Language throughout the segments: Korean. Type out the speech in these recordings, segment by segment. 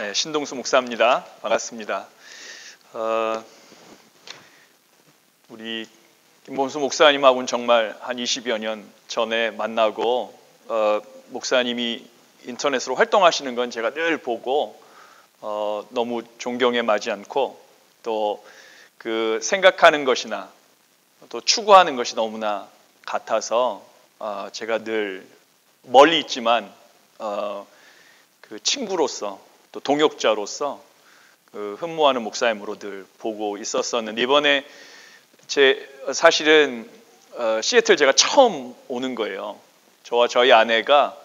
네, 신동수 목사입니다. 반갑습니다. 우리 김범수 목사님하고는 정말 한 20여 년 전에 만나고 목사님이 인터넷으로 활동하시는 건 제가 늘 보고 너무 존경에 마지 않고 또 그 생각하는 것이나 또 추구하는 것이 너무나 같아서 제가 늘 멀리 있지만 그 친구로서 또 동역자로서 그 흠모하는 목사님으로 늘 보고 있었었는데 이번에 사실은 시애틀 제가 처음 오는 거예요. 저와 저희 아내가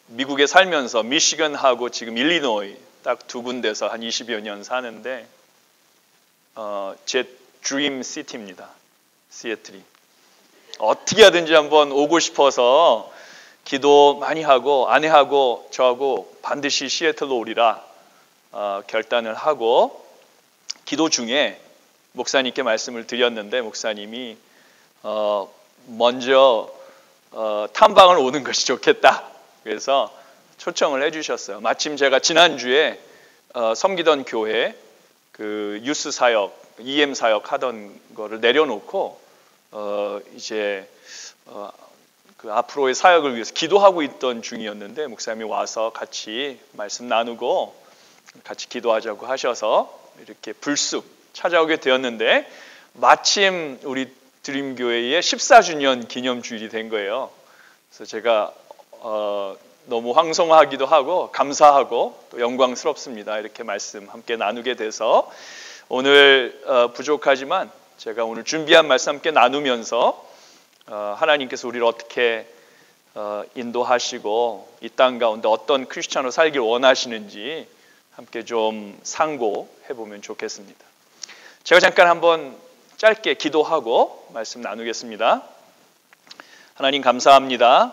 미국에 살면서 미시건하고 지금 일리노이 딱 두 군데서 한 20여 년 사는데 제 드림 시티입니다. 시애틀이. 어떻게 하든지 한번 오고 싶어서 기도 많이 하고 아내하고 저하고 반드시 시애틀로 오리라 결단을 하고 기도 중에 목사님께 말씀을 드렸는데 목사님이 먼저 탐방을 오는 것이 좋겠다. 그래서 초청을 해주셨어요. 마침 제가 지난주에 섬기던 교회 그 유스 사역, EM 사역 하던 거를 내려놓고 이제 그 앞으로의 사역을 위해서 기도하고 있던 중이었는데 목사님이 와서 같이 말씀 나누고 같이 기도하자고 하셔서 이렇게 불쑥 찾아오게 되었는데 마침 우리 드림교회의 14주년 기념주일이 된 거예요. 그래서 제가 너무 황송하기도 하고 감사하고 또 영광스럽습니다. 이렇게 말씀 함께 나누게 돼서 오늘 부족하지만 제가 오늘 준비한 말씀 함께 나누면서 하나님께서 우리를 어떻게 인도하시고 이 땅 가운데 어떤 크리스찬으로 살길 원하시는지 함께 좀 상고해보면 좋겠습니다. 제가 잠깐 한번 짧게 기도하고 말씀 나누겠습니다. 하나님 감사합니다.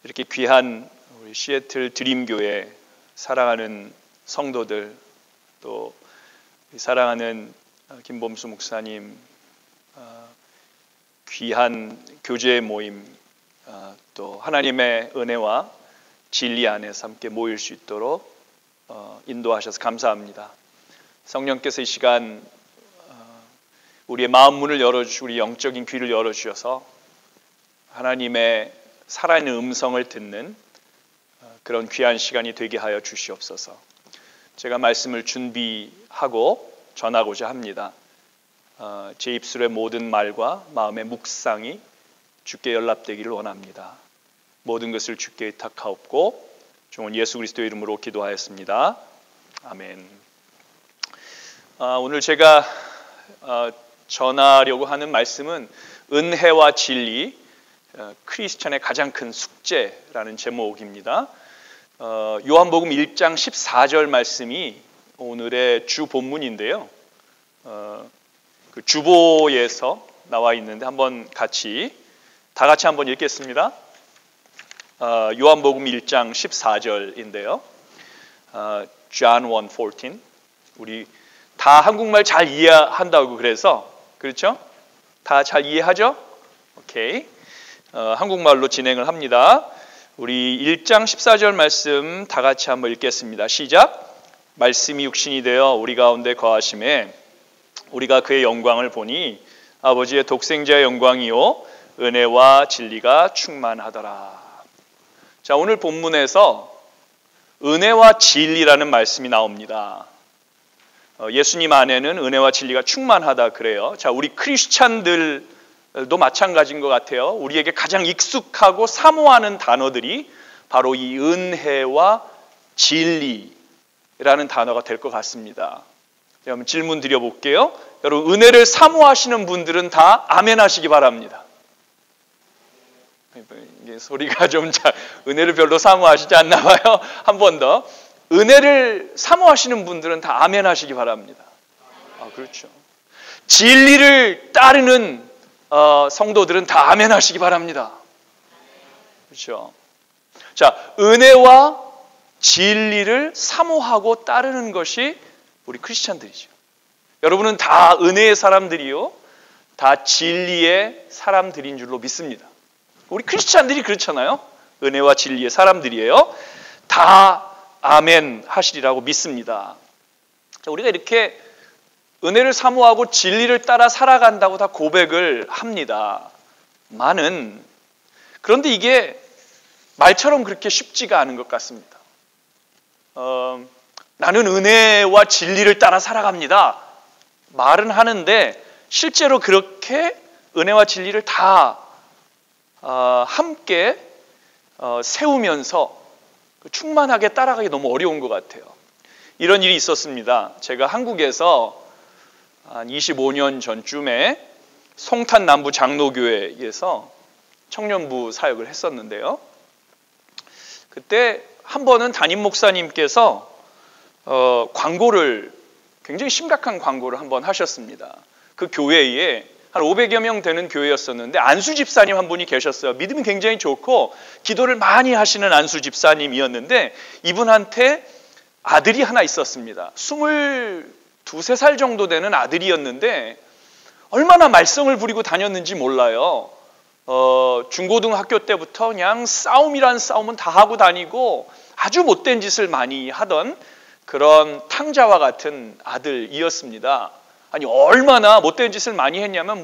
이렇게 귀한 우리 시애틀 드림교회 사랑하는 성도들 또 사랑하는 김범수 목사님 귀한 교제 모임 또 하나님의 은혜와 진리 안에서 함께 모일 수 있도록 인도하셔서 감사합니다. 성령께서 이 시간 우리의 마음 문을 열어주시고 우리 영적인 귀를 열어주셔서 하나님의 살아있는 음성을 듣는 그런 귀한 시간이 되게 하여 주시옵소서. 제가 말씀을 준비하고 전하고자 합니다. 제 입술의 모든 말과 마음의 묵상이 주께 연락되기를 원합니다. 모든 것을 주께 의탁하옵고 종은 예수 그리스도의 이름으로 기도하였습니다. 아멘. 오늘 제가 전하려고 하는 말씀은 은혜와 진리, 크리스천의 가장 큰 숙제라는 제목입니다. 요한복음 1장 14절 말씀이 오늘의 주 본문인데요. 그 주보에서 나와 있는데 한번 다 같이 한번 읽겠습니다. 요한복음 1장 14절인데요. John 1:14. 우리 다 한국말 잘 이해한다고 그래서 그렇죠? 다 잘 이해하죠? 오케이. 한국말로 진행을 합니다. 우리 1장 14절 말씀 다 같이 한번 읽겠습니다. 시작. 말씀이 육신이 되어 우리 가운데 거하심에 우리가 그의 영광을 보니 아버지의 독생자의 영광이요 은혜와 진리가 충만하더라. 자, 오늘 본문에서 은혜와 진리라는 말씀이 나옵니다. 예수님 안에는 은혜와 진리가 충만하다 그래요. 자, 우리 크리스찬들도 마찬가지인 것 같아요. 우리에게 가장 익숙하고 사모하는 단어들이 바로 이 은혜와 진리라는 단어가 될 것 같습니다. 제가 한번 질문 드려볼게요. 여러분, 은혜를 사모하시는 분들은 다 아멘 하시기 바랍니다. 이게 소리가 좀 은혜를 별로 사모하시지 않나 봐요. 한 번 더. 은혜를 사모하시는 분들은 다 아멘 하시기 바랍니다. 그렇죠. 진리를 따르는 성도들은 다 아멘 하시기 바랍니다. 그렇죠. 자, 은혜와 진리를 사모하고 따르는 것이 우리 크리스찬들이죠. 여러분은 다 은혜의 사람들이요, 다 진리의 사람들인 줄로 믿습니다. 우리 크리스찬들이 그렇잖아요. 은혜와 진리의 사람들이에요. 다 아멘 하시리라고 믿습니다. 자, 우리가 이렇게 은혜를 사모하고 진리를 따라 살아간다고 다 고백을 합니다. 그런데 이게 말처럼 그렇게 쉽지가 않은 것 같습니다. 나는 은혜와 진리를 따라 살아갑니다. 말은 하는데 실제로 그렇게 은혜와 진리를 다 함께 세우면서 충만하게 따라가기 너무 어려운 것 같아요. 이런 일이 있었습니다. 제가 한국에서 한 25년 전쯤에 송탄 남부 장로교회에서 청년부 사역을 했었는데요. 그때 한 번은 담임 목사님께서 굉장히 심각한 광고를 한 번 하셨습니다. 그 교회에 한 500여 명 되는 교회였었는데 안수 집사님 한 분이 계셨어요. 믿음이 굉장히 좋고 기도를 많이 하시는 안수 집사님이었는데 이분한테 아들이 하나 있었습니다. 22살 정도 되는 아들이었는데 얼마나 말썽을 부리고 다녔는지 몰라요. 중고등학교 때부터 그냥 싸움이란 싸움은 다 하고 다니고 아주 못된 짓을 많이 하던 그런 탕자와 같은 아들이었습니다. 아니 얼마나 못된 짓을 많이 했냐면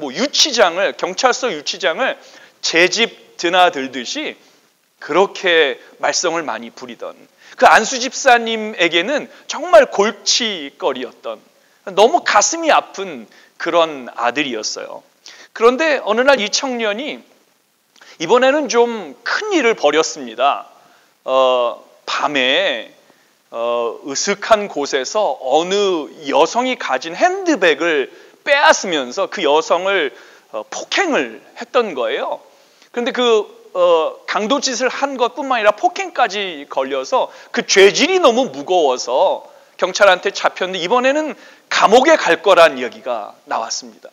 경찰서 유치장을 제 집 드나들듯이 그렇게 말썽을 많이 부리던 그 안수 집사님에게는 정말 골칫거리였던 너무 가슴이 아픈 그런 아들이었어요. 그런데 어느 날 이 청년이 이번에는 좀 큰 일을 벌였습니다. 밤에 으슥한 곳에서 어느 여성이 가진 핸드백을 빼앗으면서 그 여성을 폭행을 했던 거예요. 그런데 강도짓을 한 것뿐만 아니라 폭행까지 걸려서 그 죄질이 너무 무거워서 경찰한테 잡혔는데 이번에는 감옥에 갈 거란 이야기가 나왔습니다.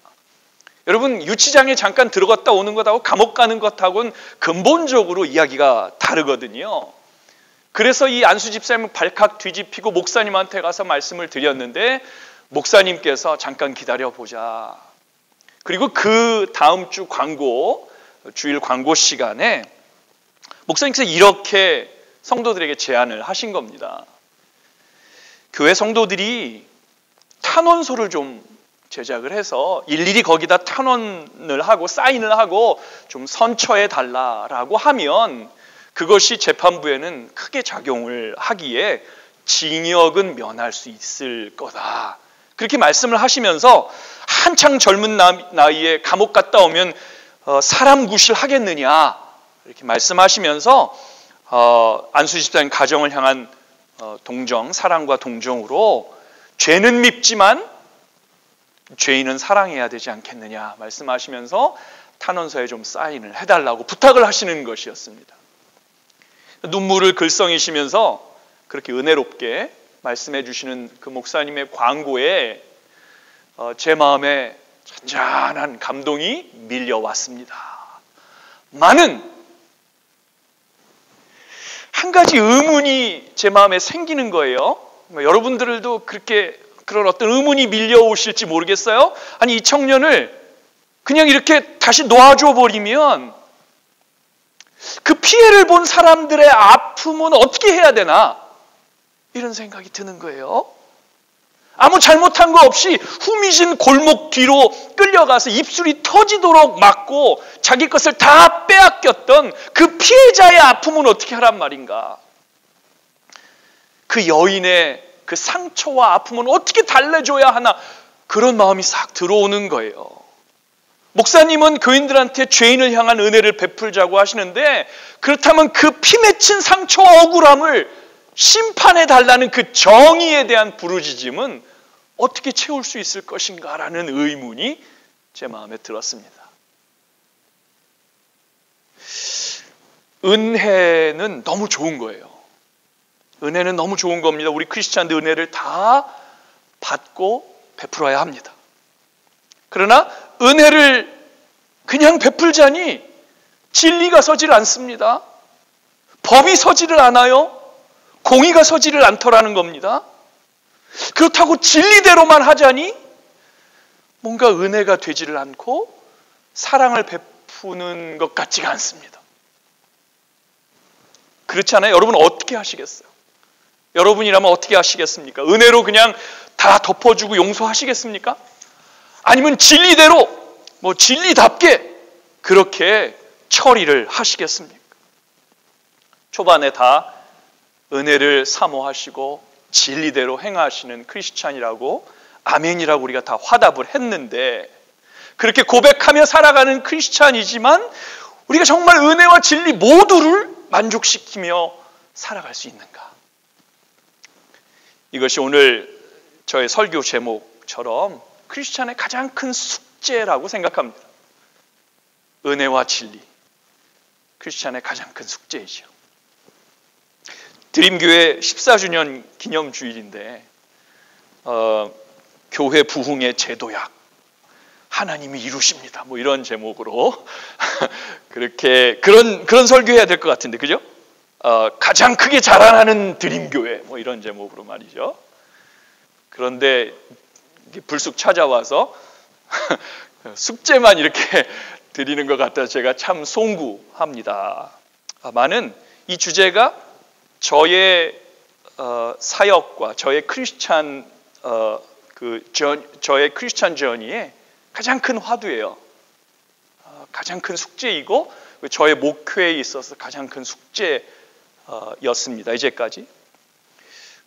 여러분 유치장에 잠깐 들어갔다 오는 것하고 감옥 가는 것하고는 근본적으로 이야기가 다르거든요. 그래서 이 안수 집사님은 발칵 뒤집히고 목사님한테 가서 말씀을 드렸는데 목사님께서 잠깐 기다려보자. 그리고 그 다음 주 주일 광고 시간에 목사님께서 이렇게 성도들에게 제안을 하신 겁니다. 교회 성도들이 탄원서를 좀 제작을 해서 일일이 거기다 탄원을 하고 사인을 하고 좀 선처해 달라라고 하면 그것이 재판부에는 크게 작용을 하기에 징역은 면할 수 있을 거다. 그렇게 말씀을 하시면서 한창 젊은 나이에 감옥 갔다 오면 사람 구실 하겠느냐 이렇게 말씀하시면서 안수 집사님 가정을 향한 사랑과 동정으로 죄는 밉지만 죄인은 사랑해야 되지 않겠느냐 말씀하시면서 탄원서에 좀 사인을 해달라고 부탁을 하시는 것이었습니다. 눈물을 글썽이시면서 그렇게 은혜롭게 말씀해 주시는 그 목사님의 광고에 제 마음에 잔잔한 감동이 밀려왔습니다. 한 가지 의문이 제 마음에 생기는 거예요. 여러분들도 그런 어떤 의문이 밀려오실지 모르겠어요. 아니 이 청년을 그냥 이렇게 다시 놓아줘 버리면 그 피해를 본 사람들의 아픔은 어떻게 해야 되나 이런 생각이 드는 거예요. 아무 잘못한 거 없이 후미진 골목 뒤로 끌려가서 입술이 터지도록 맞고 자기 것을 다 빼앗겼던 그 피해자의 아픔은 어떻게 하란 말인가. 그 여인의 그 상처와 아픔은 어떻게 달래줘야 하나 그런 마음이 싹 들어오는 거예요. 목사님은 교인들한테 죄인을 향한 은혜를 베풀자고 하시는데 그렇다면 그 피 맺힌 상처와 억울함을 심판해 달라는 그 정의에 대한 부르짖음은 어떻게 채울 수 있을 것인가라는 의문이 제 마음에 들었습니다. 은혜는 너무 좋은 거예요. 은혜는 너무 좋은 겁니다. 우리 크리스찬들 은혜를 다 받고 베풀어야 합니다. 그러나 은혜를 그냥 베풀자니 진리가 서질 않습니다. 법이 서지를 않아요. 공의가 서지를 않더라는 겁니다. 그렇다고 진리대로만 하자니 뭔가 은혜가 되지를 않고 사랑을 베푸는 것 같지가 않습니다. 그렇지 않아요? 여러분 어떻게 하시겠어요? 여러분이라면 어떻게 하시겠습니까? 은혜로 그냥 다 덮어주고 용서하시겠습니까? 아니면 진리대로, 진리답게 그렇게 처리를 하시겠습니까? 초반에 다 은혜를 사모하시고 진리대로 행하시는 크리스찬이라고, 아멘이라고 우리가 다 화답을 했는데, 그렇게 고백하며 살아가는 크리스찬이지만 우리가 정말 은혜와 진리 모두를 만족시키며 살아갈 수 있는가? 이것이 오늘 저의 설교 제목처럼 크리스찬의 가장 큰 숙제라고 생각합니다. 은혜와 진리, 크리스찬의 가장 큰 숙제이죠. 드림교회 14주년 기념주일인데 교회 부흥의 제도약, 하나님이 이루십니다. 이런 제목으로 그렇게 그런 설교해야 될 것 같은데, 그죠? 가장 크게 자라나는 드림교회, 이런 제목으로 말이죠. 그런데 불쑥 찾아와서 숙제만 이렇게 드리는 것 같아서 제가 참 송구합니다. 많은 이 주제가 저의 사역과 저의 크리스찬 저의 크리스찬 저니의 가장 큰 화두예요. 가장 큰 숙제이고 저의 목회에 있어서 가장 큰 숙제였습니다. 이제까지.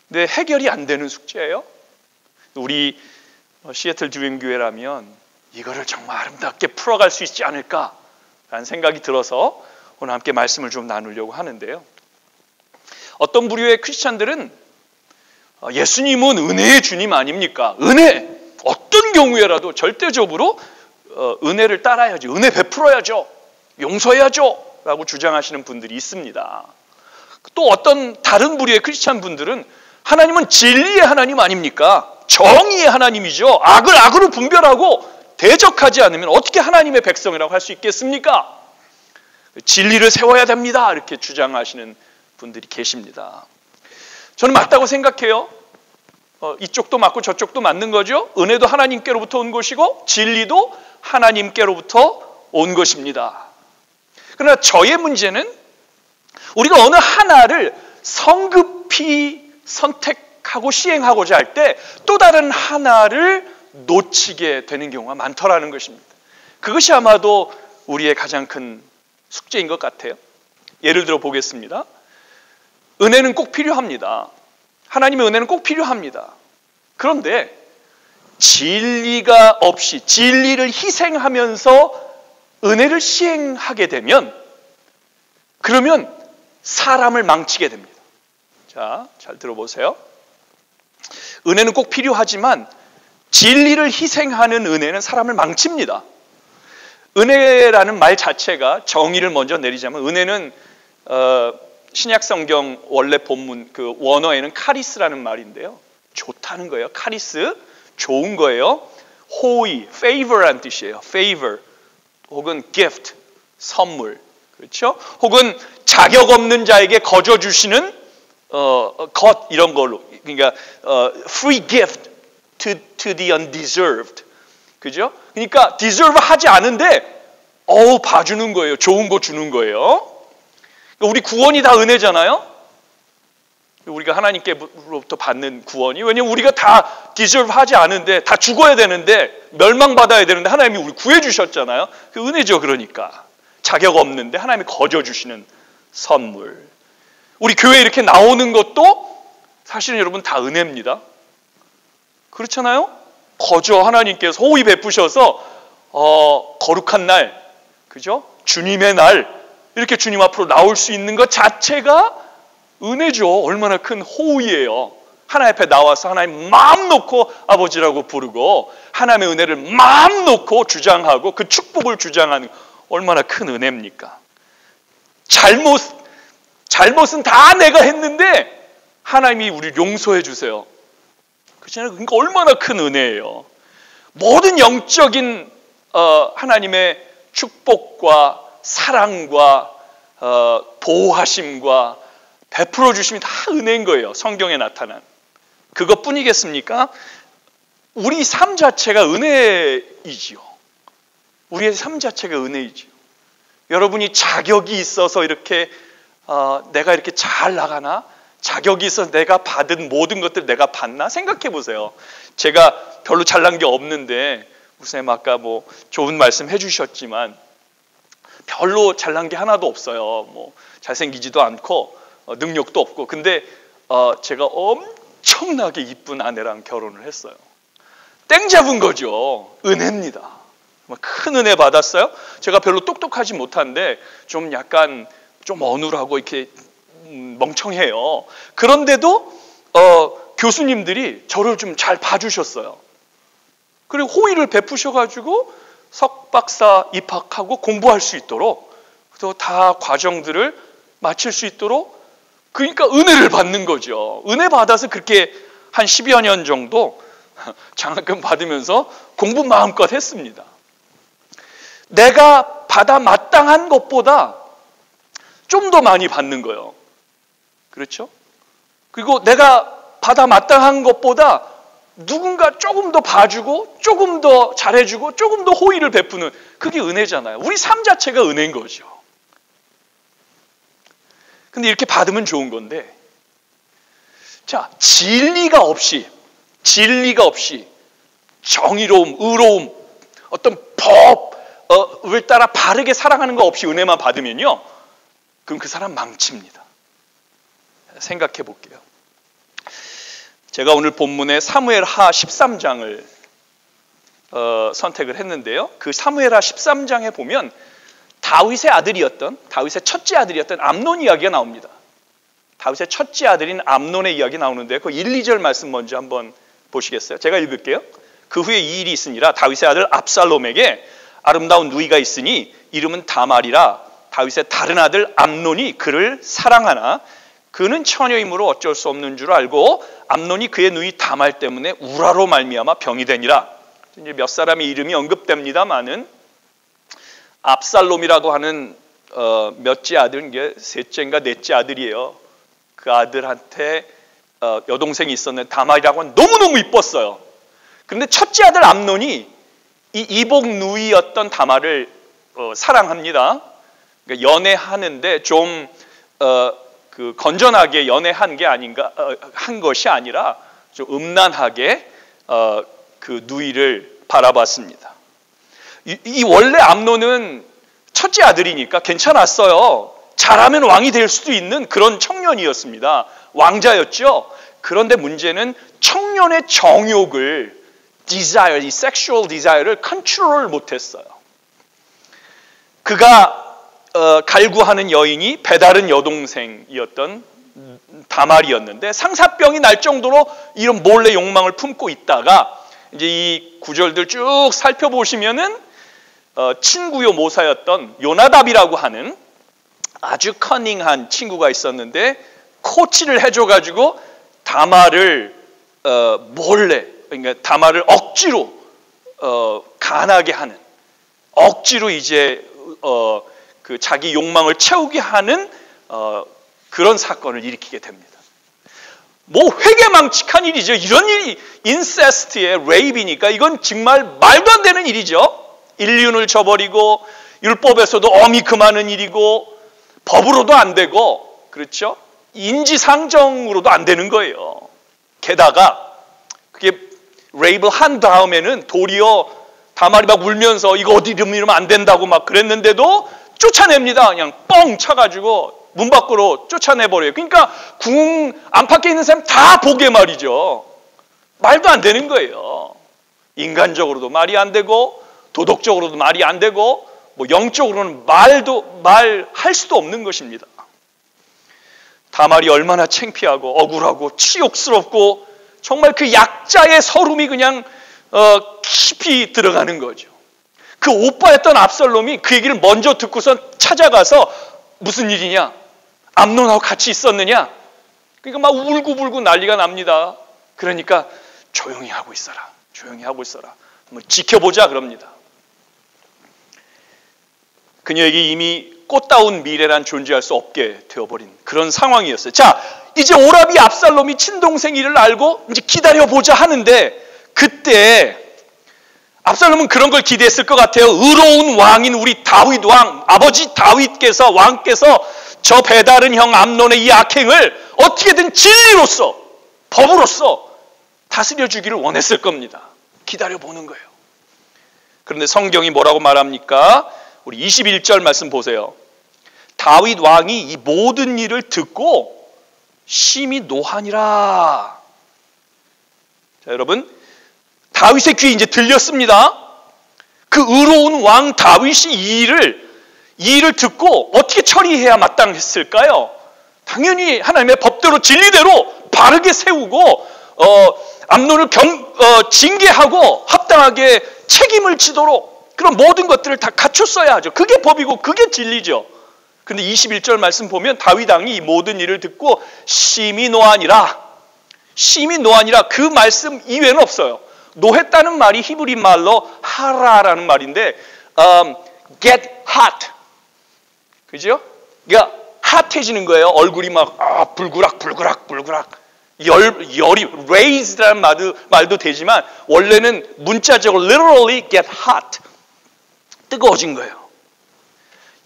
근데 해결이 안 되는 숙제예요. 우리 시애틀 드림교회라면 이거를 정말 아름답게 풀어갈 수 있지 않을까라는 생각이 들어서 오늘 함께 말씀을 좀 나누려고 하는데요. 어떤 부류의 크리스찬들은 예수님은 은혜의 주님 아닙니까? 은혜! 어떤 경우에라도 절대적으로 은혜를 따라야지, 은혜 베풀어야죠, 용서해야죠 라고 주장하시는 분들이 있습니다. 또 어떤 다른 부류의 크리스찬 분들은 하나님은 진리의 하나님 아닙니까? 정의의 하나님이죠. 악을 악으로 분별하고 대적하지 않으면 어떻게 하나님의 백성이라고 할 수 있겠습니까? 진리를 세워야 됩니다, 이렇게 주장하시는 분들이 계십니다. 저는 맞다고 생각해요. 이쪽도 맞고 저쪽도 맞는 거죠. 은혜도 하나님께로부터 온 것이고 진리도 하나님께로부터 온 것입니다. 그러나 저의 문제는 우리가 어느 하나를 성급히 선택하고 시행하고자 할 때 또 다른 하나를 놓치게 되는 경우가 많더라는 것입니다. 그것이 아마도 우리의 가장 큰 숙제인 것 같아요. 예를 들어 보겠습니다. 은혜는 꼭 필요합니다. 하나님의 은혜는 꼭 필요합니다. 그런데 진리가 없이 진리를 희생하면서 은혜를 시행하게 되면 그러면 사람을 망치게 됩니다. 자, 잘 들어보세요. 은혜는 꼭 필요하지만 진리를 희생하는 은혜는 사람을 망칩니다. 은혜라는 말 자체가 정의를 먼저 내리자면 은혜는 신약성경 원래 본문 그 원어에는 카리스라는 말인데요. 좋다는 거예요. 카리스, 좋은 거예요. 호의, favor란 뜻이에요. favor 혹은 gift, 선물, 그렇죠? 혹은 자격 없는 자에게 거저 주시는 것 이런 걸로, 그러니까 free gift to the undeserved, 그죠? 그러니까 deserve 하지 않은데 봐주는 거예요. 좋은 거 주는 거예요. 우리 구원이 다 은혜잖아요. 우리가 하나님께로부터 받는 구원이, 왜냐면 우리가 다 deserve 하지 않은데 다 죽어야 되는데 멸망받아야 되는데 하나님이 우리 구해주셨잖아요. 그 은혜죠. 그러니까 자격 없는데 하나님이 거저 주시는 선물. 우리 교회에 이렇게 나오는 것도 사실은 여러분 다 은혜입니다. 그렇잖아요. 거저 하나님께서 호의 베푸셔서 거룩한 날, 그죠? 주님의 날 이렇게 주님 앞으로 나올 수 있는 것 자체가 은혜죠. 얼마나 큰 호의예요. 하나님 앞에 나와서 하나님 마음 놓고 아버지라고 부르고 하나님의 은혜를 마음 놓고 주장하고 그 축복을 주장하는 얼마나 큰 은혜입니까? 잘못은 다 내가 했는데 하나님이 우리를 용서해 주세요. 그렇잖아요. 그러니까 얼마나 큰 은혜예요. 모든 영적인 하나님의 축복과 사랑과 보호하심과 베풀어 주심이 다 은혜인 거예요. 성경에 나타난 그것뿐이겠습니까? 우리 삶 자체가 은혜이지요. 우리의 삶 자체가 은혜이지요. 여러분이 자격이 있어서 이렇게 내가 이렇게 잘 나가나, 자격이 있어 내가 받은 모든 것들 내가 받나? 생각해 보세요. 제가 별로 잘난 게 없는데 목사님 아까 뭐 좋은 말씀 해주셨지만 별로 잘난 게 하나도 없어요. 뭐 잘생기지도 않고 능력도 없고. 근데 제가 엄청나게 이쁜 아내랑 결혼을 했어요. 땡 잡은 거죠. 은혜입니다. 큰 은혜 받았어요. 제가 별로 똑똑하지 못한데 좀 약간 좀 어눌하고 이렇게 멍청해요. 그런데도 교수님들이 저를 좀 잘 봐주셨어요. 그리고 호의를 베푸셔가지고 석박사 입학하고 공부할 수 있도록 또 다 과정들을 마칠 수 있도록 그러니까 은혜를 받는 거죠. 은혜 받아서 그렇게 한 10여 년 정도 장학금 받으면서 공부 마음껏 했습니다. 내가 받아 마땅한 것보다 좀 더 많이 받는 거예요. 그렇죠? 그리고 내가 받아 마땅한 것보다 누군가 조금 더 봐주고 조금 더 잘해주고 조금 더 호의를 베푸는 그게 은혜잖아요. 우리 삶 자체가 은혜인 거죠. 근데 이렇게 받으면 좋은 건데 자, 진리가 없이 정의로움, 의로움, 어떤 법을 따라 바르게 살아가는 거 없이 은혜만 받으면요 그럼 그 사람 망칩니다. 생각해 볼게요. 제가 오늘 본문에 사무엘하 13장을 선택을 했는데요. 그 사무엘하 13장에 보면 다윗의 첫째 아들이었던 암논 이야기가 나옵니다. 다윗의 첫째 아들인 암논의 이야기 나오는데 그 1, 2절 말씀 먼저 한번 보시겠어요? 제가 읽을게요. 그 후에 이 일이 있으니라 다윗의 아들 압살롬에게 아름다운 누이가 있으니 이름은 다말이라 다윗의 다른 아들 암논이 그를 사랑하나 그는 처녀이므로 어쩔 수 없는 줄 알고 암논이 그의 누이 다말 때문에 우라로 말미암아 병이 되니라. 이제 몇 사람의 이름이 언급됩니다마는 압살롬이라고 하는 몇째 아들, 이게 셋째인가 넷째 아들이에요. 그 아들한테 여동생이 있었는데 다말이라고 하는 너무너무 이뻤어요. 그런데 첫째 아들 암논이 이 이복 누이였던 다말을 사랑합니다. 그러니까 연애하는데 좀 그 건전하게 연애한 게 아닌가 한 것이 아니라 좀 음란하게 그 누이를 바라봤습니다. 이 원래 암논은 첫째 아들이니까 괜찮았어요. 잘하면 왕이 될 수도 있는 그런 청년이었습니다. 왕자였죠. 그런데 문제는 청년의 정욕을 이 섹슈얼 디자이어를 컨트롤을 못했어요. 그가 갈구하는 여인이 배다른 여동생이었던 다말이었는데 상사병이 날 정도로 이런 몰래 욕망을 품고 있다가 이제 이 구절들 쭉 살펴보시면은 친구요 모사였던 요나답이라고 하는 아주 커닝한 친구가 있었는데 코치를 해줘가지고 다말을 몰래 그러니까 다말을 억지로 간하게 하는 억지로 이제 그 자기 욕망을 채우게 하는 그런 사건을 일으키게 됩니다. 뭐 회개망측한 일이죠. 이런 일이 인세스트의 레이비니까 이건 정말 말도 안 되는 일이죠. 인륜을 저버리고 율법에서도 엄히 금하는 일이고 법으로도 안 되고 그렇죠. 인지상정으로도 안 되는 거예요. 게다가 그게 레이브를 한 다음에는 도리어 다말이 막 울면서 이거 어디 이러면 안 된다고 막 그랬는데도 쫓아냅니다. 그냥 뻥 차가지고 문 밖으로 쫓아내버려요. 그러니까 궁 안팎에 있는 사람 다 보게 말이죠. 말도 안 되는 거예요. 인간적으로도 말이 안 되고 도덕적으로도 말이 안 되고 뭐 영적으로는 말할 수도 없는 것입니다. 다말이 얼마나 창피하고 억울하고 치욕스럽고 정말 그 약자의 서름이 그냥 깊이 들어가는 거죠. 그 오빠였던 압살롬이 그 얘기를 먼저 듣고선 찾아가서 무슨 일이냐? 암논하고 같이 있었느냐? 그러니까 막 울고불고 난리가 납니다. 그러니까 조용히 하고 있어라. 조용히 하고 있어라. 한번 지켜보자 그럽니다. 그녀에게 이미 꽃다운 미래란 존재할 수 없게 되어버린 그런 상황이었어요. 자, 이제 오라비 압살롬이 친동생 일을 알고 이제 기다려보자 하는데 그때 압살롬은 그런 걸 기대했을 것 같아요. 의로운 왕인 우리 다윗 왕, 아버지 다윗께서 왕께서 저 배다른 형 암논의 이 악행을 어떻게든 진리로서, 법으로서 다스려 주기를 원했을 겁니다. 기다려보는 거예요. 그런데 성경이 뭐라고 말합니까? 우리 21절 말씀 보세요. 다윗 왕이 이 모든 일을 듣고 심히 노하니라. 자, 여러분, 다윗의 귀에 이제 들렸습니다. 그 의로운 왕 다윗이 이 일을 듣고 어떻게 처리해야 마땅했을까요? 당연히 하나님의 법대로 진리대로 바르게 세우고 암논을 징계하고 합당하게 책임을 지도록 그런 모든 것들을 다 갖췄어야 하죠. 그게 법이고 그게 진리죠. 근데 21절 말씀 보면 다윗 왕이 이 모든 일을 듣고 심히 노하니라. 심히 노하니라, 그 말씀 이외에는 없어요. 노했다는 말이 히브리 말로 하라라는 말인데 get hot. 그죠? 그러니까 핫해지는 거예요. 얼굴이 막 불그락 열이 raised라는 말도 되지만 원래는 문자적으로 literally get hot. 뜨거워진 거예요.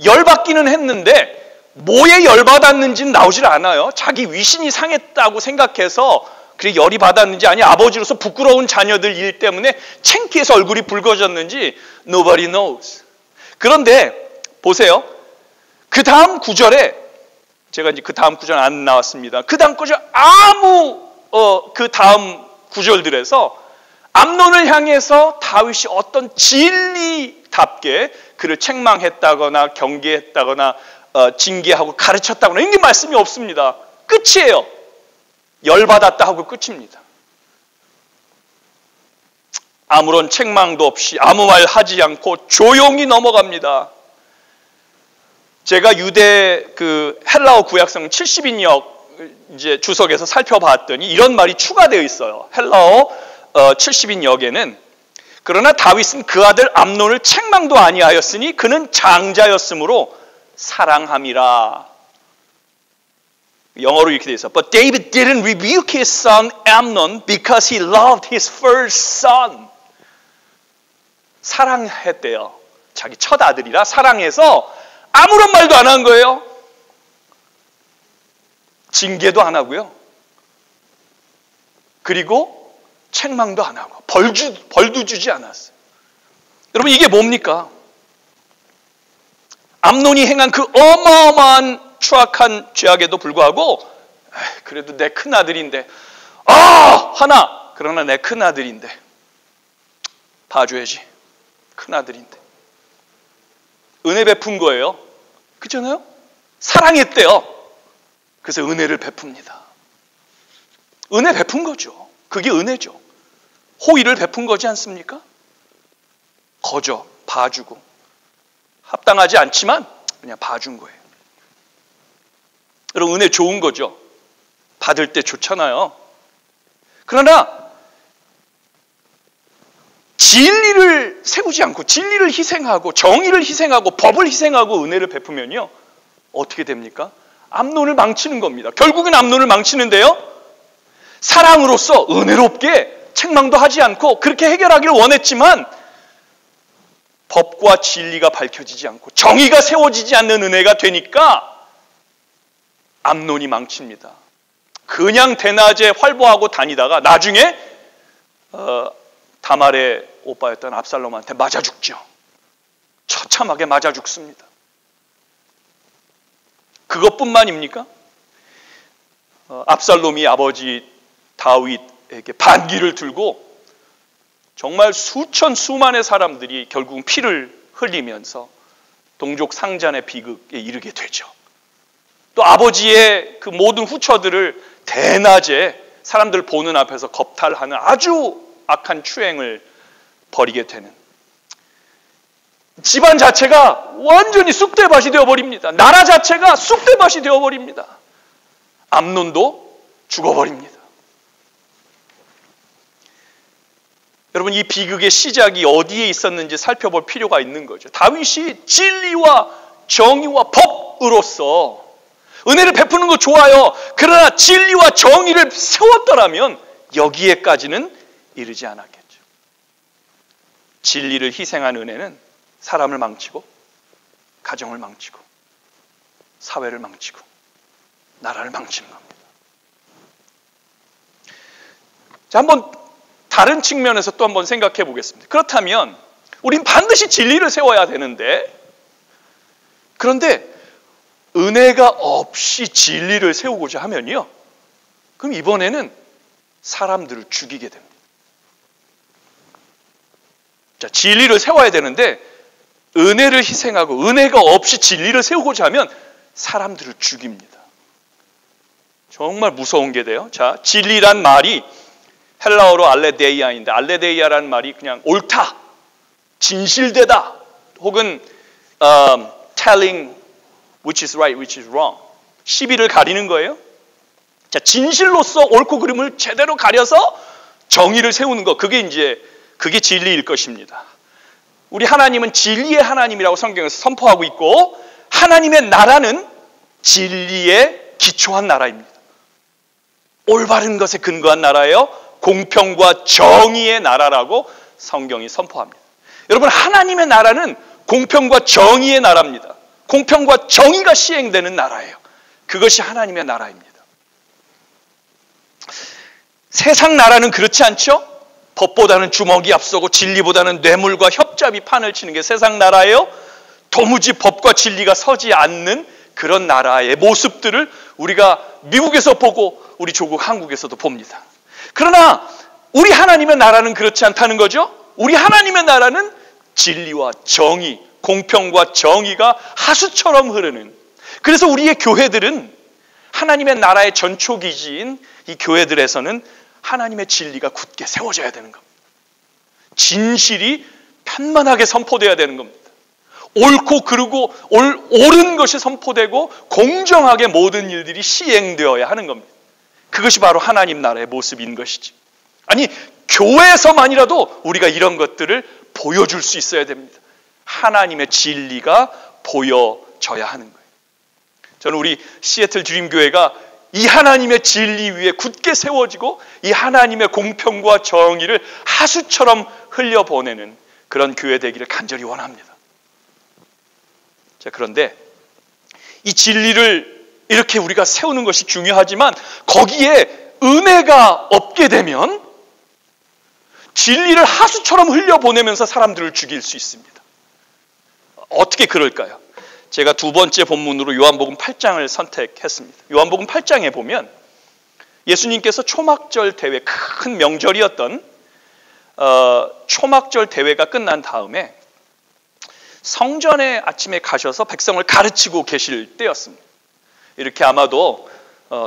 열받기는 했는데 뭐에 열받았는지는 나오질 않아요. 자기 위신이 상했다고 생각해서 그게 열이 받았는지, 아니 아버지로서 부끄러운 자녀들 일 때문에 창피해서 얼굴이 붉어졌는지 nobody knows. 그런데 보세요. 그 다음 구절에, 제가 이제 그 다음 구절 안 나왔습니다. 그 다음 구절 그 다음 구절들에서 암논을 향해서 다윗이 어떤 진리답게 그를 책망했다거나 경계했다거나 징계하고 가르쳤다거나 이런 말씀이 없습니다. 끝이에요. 열받았다 하고 끝입니다. 아무런 책망도 없이 아무 말 하지 않고 조용히 넘어갑니다. 제가 유대 헬라어 구약성 70인역 이제 주석에서 살펴봤더니 이런 말이 추가되어 있어요. 헬라어 70인역에는 그러나 다윗은 그 아들 암논을 책망도 아니하였으니 그는 장자였으므로 사랑함이라. 영어로 이렇게 되어 있어요. But David didn't rebuke his son Amnon because he loved his first son. 사랑했대요. 자기 첫 아들이라 사랑해서 아무런 말도 안 한 거예요. 징계도 안 하고요. 그리고 책망도 안 하고 벌도 주지 않았어요. 여러분, 이게 뭡니까? 암논이 행한 그 어마어마한 추악한 죄악에도 불구하고 그래도 내 큰아들인데 하나, 그러나 내 큰아들인데 봐줘야지. 큰아들인데 은혜 베푼 거예요. 그렇잖아요? 사랑했대요. 그래서 은혜를 베풉니다. 은혜 베푼 거죠. 그게 은혜죠. 호의를 베푼 거지 않습니까? 거저 봐주고 합당하지 않지만 그냥 봐준 거예요. 여러분, 은혜 좋은 거죠. 받을 때 좋잖아요. 그러나 진리를 세우지 않고 진리를 희생하고 정의를 희생하고 법을 희생하고 은혜를 베푸면요, 어떻게 됩니까? 암논을 망치는 겁니다. 결국은 암논을 망치는데요, 사랑으로서 은혜롭게 책망도 하지 않고 그렇게 해결하기를 원했지만 법과 진리가 밝혀지지 않고 정의가 세워지지 않는 은혜가 되니까 암논이 망칩니다. 그냥 대낮에 활보하고 다니다가 나중에 다말의 오빠였던 압살롬한테 맞아 죽죠. 처참하게 맞아 죽습니다. 그것뿐만입니까? 압살롬이 아버지 다윗에게 반기를 들고 정말 수만의 사람들이 결국은 피를 흘리면서 동족 상잔의 비극에 이르게 되죠. 또 아버지의 그 모든 후처들을 대낮에 사람들 보는 앞에서 겁탈하는 아주 악한 추행을 벌이게 되는, 집안 자체가 완전히 쑥대밭이 되어버립니다. 나라 자체가 쑥대밭이 되어버립니다. 암논도 죽어버립니다. 여러분, 이 비극의 시작이 어디에 있었는지 살펴볼 필요가 있는 거죠. 다윗이 진리와 정의와 법으로서 은혜를 베푸는 거 좋아요. 그러나 진리와 정의를 세웠더라면 여기에까지는 이르지 않았겠죠. 진리를 희생한 은혜는 사람을 망치고 가정을 망치고 사회를 망치고 나라를 망치는 겁니다. 자, 한번 다른 측면에서 또 한번 생각해 보겠습니다. 그렇다면 우린 반드시 진리를 세워야 되는데, 그런데 은혜가 없이 진리를 세우고자 하면요, 그럼 이번에는 사람들을 죽이게 됩니다. 자, 진리를 세워야 되는데 은혜를 희생하고 은혜가 없이 진리를 세우고자 하면 사람들을 죽입니다. 정말 무서운 게 돼요. 자, 진리란 말이 헬라어로 알레데이아인데, 알레데이아라는 말이 그냥 옳다, 진실되다, 혹은 telling which is right, which is wrong, 시비를 가리는 거예요. 자, 진실로서 옳고 그름을 제대로 가려서 정의를 세우는 것, 그게 진리일 것입니다. 우리 하나님은 진리의 하나님이라고 성경에서 선포하고 있고, 하나님의 나라는 진리에 기초한 나라입니다. 올바른 것에 근거한 나라예요. 공평과 정의의 나라라고 성경이 선포합니다. 여러분, 하나님의 나라는 공평과 정의의 나라입니다. 공평과 정의가 시행되는 나라예요. 그것이 하나님의 나라입니다. 세상 나라는 그렇지 않죠? 법보다는 주먹이 앞서고 진리보다는 뇌물과 협잡이 판을 치는 게 세상 나라예요. 도무지 법과 진리가 서지 않는 그런 나라의 모습들을 우리가 미국에서 보고 우리 조국 한국에서도 봅니다. 그러나 우리 하나님의 나라는 그렇지 않다는 거죠. 우리 하나님의 나라는 진리와 정의, 공평과 정의가 하수처럼 흐르는, 그래서 우리의 교회들은 하나님의 나라의 전초기지인 이 교회들에서는 하나님의 진리가 굳게 세워져야 되는 겁니다. 진실이 편만하게 선포되어야 되는 겁니다. 옳고 그르고 옳은 것이 선포되고 공정하게 모든 일들이 시행되어야 하는 겁니다. 그것이 바로 하나님 나라의 모습인 것이지. 아니, 교회에서만이라도 우리가 이런 것들을 보여줄 수 있어야 됩니다. 하나님의 진리가 보여져야 하는 거예요. 저는 우리 시애틀 드림교회가 이 하나님의 진리 위에 굳게 세워지고 이 하나님의 공평과 정의를 하수처럼 흘려보내는 그런 교회 되기를 간절히 원합니다. 자, 그런데 이 진리를 이렇게 우리가 세우는 것이 중요하지만 거기에 은혜가 없게 되면 진리를 하수처럼 흘려보내면서 사람들을 죽일 수 있습니다. 어떻게 그럴까요? 제가 두 번째 본문으로 요한복음 8장을 선택했습니다. 요한복음 8장에 보면 예수님께서 초막절 대회, 큰 명절이었던 초막절 대회가 끝난 다음에 성전에 아침에 가셔서 백성을 가르치고 계실 때였습니다. 이렇게 아마도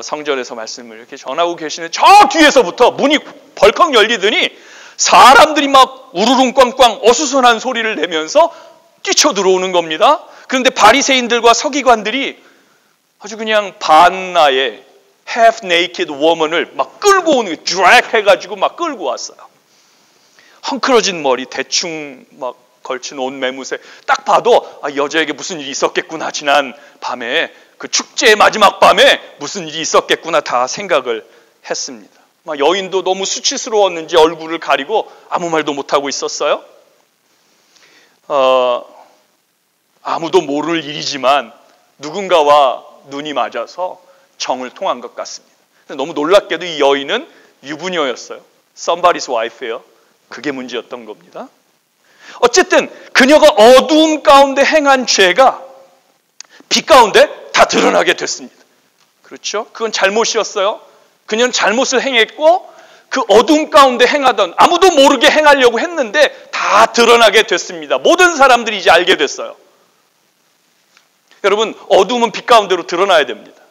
성전에서 말씀을 이렇게 전하고 계시는 저 뒤에서부터 문이 벌컥 열리더니 사람들이 막 우르릉 꽝꽝 어수선한 소리를 내면서 뛰쳐 들어오는 겁니다. 그런데 바리새인들과 서기관들이 아주 그냥 반나의 half naked woman을 막 끌고 오는, 드랙 해가지고 막 끌고 왔어요. 헝클어진 머리, 대충 막 걸친 옷, 매무새, 딱 봐도 여자에게 무슨 일이 있었겠구나, 지난 밤에 그 축제의 마지막 밤에 무슨 일이 있었겠구나 다 생각을 했습니다. 막 여인도 너무 수치스러웠는지 얼굴을 가리고 아무 말도 못하고 있었어요. 아무도 모를 일이지만 누군가와 눈이 맞아서 정을 통한 것 같습니다. 너무 놀랍게도 이 여인은 유부녀였어요. Somebody's wife예요. 그게 문제였던 겁니다. 어쨌든 그녀가 어두움 가운데 행한 죄가 빛 가운데 다 드러나게 됐습니다. 그렇죠? 그건 잘못이었어요. 그녀는 잘못을 행했고 그 어두움 가운데 행하던, 아무도 모르게 행하려고 했는데 다 드러나게 됐습니다. 모든 사람들이 이제 알게 됐어요. 여러분, 어두움은 빛 가운데로 드러나야 됩니다.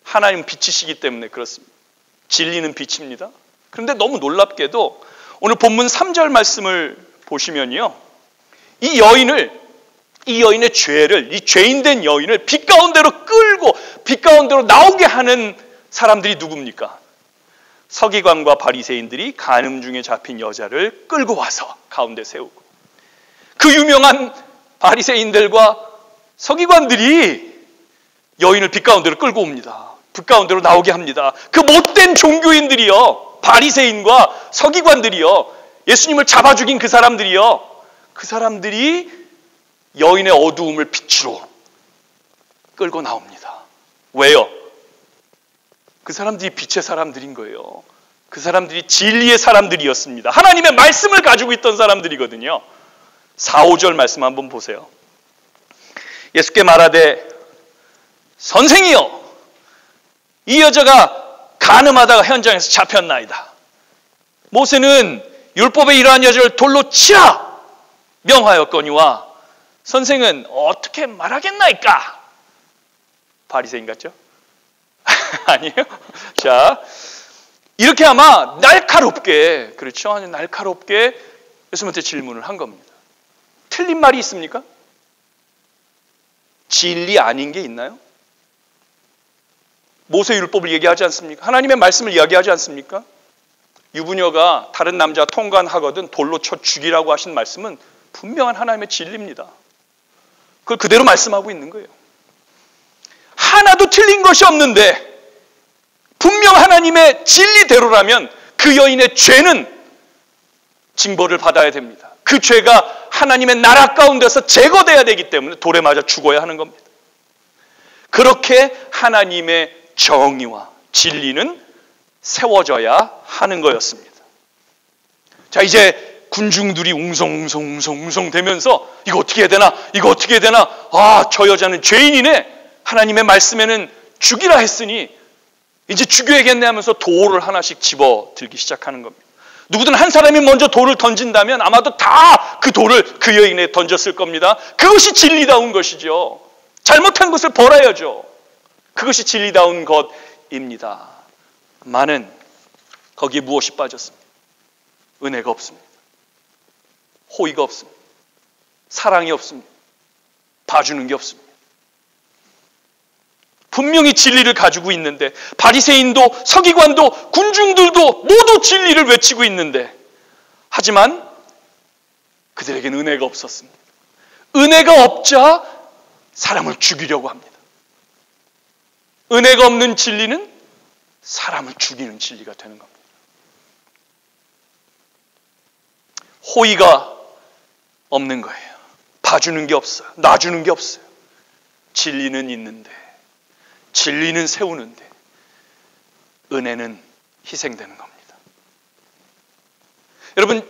하나님은 빛이시기 때문에 그렇습니다. 진리는 빛입니다. 그런데 너무 놀랍게도 오늘 본문 3절 말씀을 보시면요, 이 여인의 죄를, 이 죄인된 여인을 빛 가운데로 끌고 빛 가운데로 나오게 하는 사람들이 누굽니까? 서기관과 바리새인들이 간음 중에 잡힌 여자를 끌고 와서 가운데 세우고, 그 유명한 바리새인들과 서기관들이 여인을 빛 가운데로 끌고 옵니다. 빛 가운데로 나오게 합니다. 그 못된 종교인들이요, 바리새인과 서기관들이요, 예수님을 잡아 죽인 그 사람들이요, 그 사람들이 여인의 어두움을 빛으로 끌고 나옵니다. 왜요? 그 사람들이 빛의 사람들인 거예요. 그 사람들이 진리의 사람들이었습니다. 하나님의 말씀을 가지고 있던 사람들이거든요. 4, 5절 말씀 한번 보세요. 예수께 말하되 선생이여, 이 여자가 간음하다가 현장에서 잡혔나이다. 모세는 율법의 이러한 여자를 돌로 치라 명하였거니와 선생은 어떻게 말하겠나이까? 바리새인 같죠? 아니에요? 자, 이렇게 아마 날카롭게, 그렇죠? 날카롭게 예수님한테 질문을 한 겁니다. 틀린 말이 있습니까? 진리 아닌 게 있나요? 모세 율법을 얘기하지 않습니까? 하나님의 말씀을 이야기하지 않습니까? 유부녀가 다른 남자 통관하거든 돌로 쳐 죽이라고 하신 말씀은 분명한 하나님의 진리입니다. 그걸 그대로 말씀하고 있는 거예요. 하나도 틀린 것이 없는데 분명 하나님의 진리대로라면 그 여인의 죄는 징벌을 받아야 됩니다. 그 죄가 하나님의 나라 가운데서 제거돼야 되기 때문에 돌에 맞아 죽어야 하는 겁니다. 그렇게 하나님의 정의와 진리는 세워져야 하는 거였습니다. 자, 이제 군중들이 웅성웅성 되면서 이거 어떻게 해야 되나? 이거 어떻게 해야 되나? 아, 저 여자는 죄인이네. 하나님의 말씀에는 죽이라 했으니 이제 죽여야겠네 하면서 돌을 하나씩 집어들기 시작하는 겁니다. 누구든 한 사람이 먼저 돌을 던진다면 아마도 다 그 돌을 그 여인에 던졌을 겁니다. 그것이 진리다운 것이죠. 잘못한 것을 벌어야죠. 그것이 진리다운 것입니다. 많은 거기에 무엇이 빠졌습니다? 은혜가 없습니다. 호의가 없습니다. 사랑이 없습니다. 봐주는 게 없습니다. 분명히 진리를 가지고 있는데 바리새인도 서기관도 군중들도 모두 진리를 외치고 있는데 하지만 그들에게는 은혜가 없었습니다. 은혜가 없자 사람을 죽이려고 합니다. 은혜가 없는 진리는 사람을 죽이는 진리가 되는 겁니다. 호의가 없는 거예요. 봐주는 게 없어요. 놔주는 게 없어요. 진리는 있는데, 진리는 세우는데 은혜는 희생되는 겁니다. 여러분,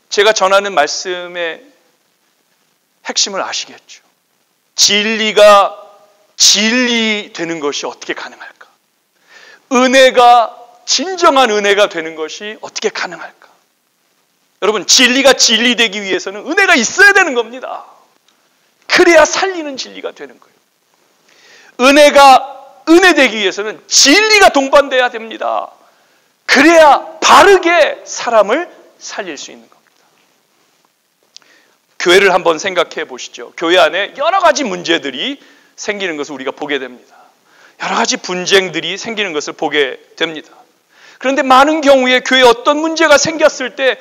제가 전하는 말씀의 핵심을 아시겠죠? 진리가 진리되는 것이 어떻게 가능할까? 은혜가 진정한 은혜가 되는 것이 어떻게 가능할까? 여러분, 진리가 진리되기 위해서는 은혜가 있어야 되는 겁니다. 그래야 살리는 진리가 되는 거예요. 은혜가 은혜되기 위해서는 진리가 동반돼야 됩니다. 그래야 바르게 사람을 살릴 수 있는 겁니다. 교회를 한번 생각해 보시죠. 교회 안에 여러 가지 문제들이 생기는 것을 우리가 보게 됩니다. 여러 가지 분쟁들이 생기는 것을 보게 됩니다. 그런데 많은 경우에 교회에 어떤 문제가 생겼을 때